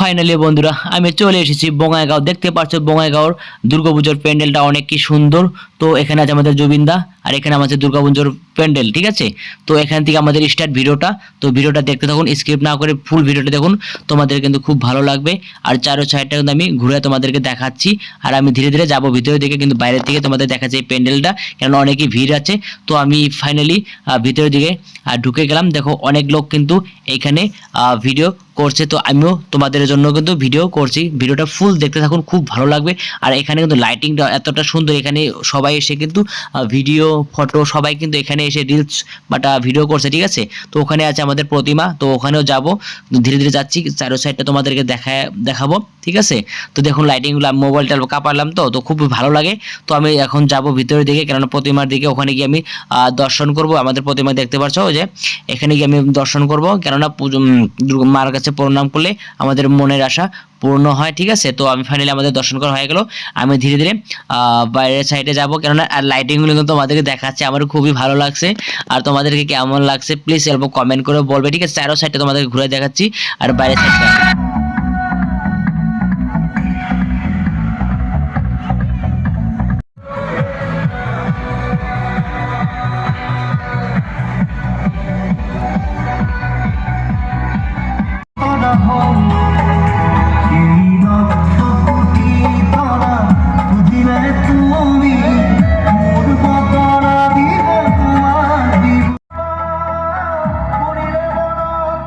Finally বন্ধুরা আমি চলে এসেছি বঙ্গাইগাঁও। দেখতে পাচ্ছ বঙ্গাইগাঁওর দুর্গাপুজোর প্যান্ডেলটা অনেক কি সুন্দর। তো এখানে আছে আমাদের জুবিনদা আর এখানে আমাদের দুর্গাপুজোর প্যান্ডেল, ঠিক আছে। তো এখান থেকে আমাদের স্টার্ট ভিডিওটা। তো ভিডিওটা দেখতে থাকুন, স্কিপ না করে ফুল ভিডিওটা দেখুন, তোমাদের কিন্তু খুব ভালো লাগবে। আর চারো সাইডটা কিন্তু আমি ঘুরে তোমাদেরকে দেখাচ্ছি। আর আমি ধীরে ধীরে যাবো ভিতরে দিকে, কিন্তু বাইরের থেকে তোমাদের দেখাচ্ছি এই প্যান্ডেলটা, কারণ অনেকই ভিড় আছে। তো আমি ফাইনালি ভিতরের দিকে ঢুকে গেলাম। দেখো অনেক লোক কিন্তু এখানে ভিডিও করছে, তো আমিও তোমাদের জন্য কিন্তু ভিডিও করছি। ভিডিওটা ফুল দেখতে থাকুন, খুব ভালো লাগবে। আর এখানে কিন্তু লাইটিংটা এতটা সুন্দর, এখানে সবাই এসে কিন্তু ভিডিও ফটো সবাই কিন্তু এখানে এসে রিলস বাটা ভিডিও করছে, ঠিক আছে। তো ওখানে আছে আমাদের প্রতিমা, তো ওখানেও যাব, ধীরে ধীরে যাচ্ছি। চারো সাইডটা তোমাদেরকে দেখাবো, ঠিক আছে। তো দেখুন লাইটিংগুলো, মোবাইলটা কাপালাম, তো খুব ভালো লাগে। তো আমি এখন যাব ভিতরের দিকে, কেননা প্রতিমার দিকে। ওখানে গিয়ে আমি দর্শন করব। আমাদের প্রতিমা দেখতে পাচ্ছ যে এখানে গিয়ে আমি দর্শন করব, কেননা মার কাছে প্রণাম করলে আমাদের মনের আশা পূর্ণ হয়, ঠিক আছে। তো আমি ফাইনালি আমাদের দর্শন করা হয়ে গেল। আমি ধীরে ধীরে বাইরের সাইডে যাব, কেননা আর লাইটিংগুলো কিন্তু তোমাদেরকে দেখাচ্ছে, আমার খুবই ভালো লাগছে। আর তোমাদেরকে কেমন লাগছে প্লিজ অল্প কমেন্ট করে বলবে, ঠিক আছে। চারো সাইডে তোমাদেরকে ঘুরে দেখাচ্ছি আর বাইরের সাইডটা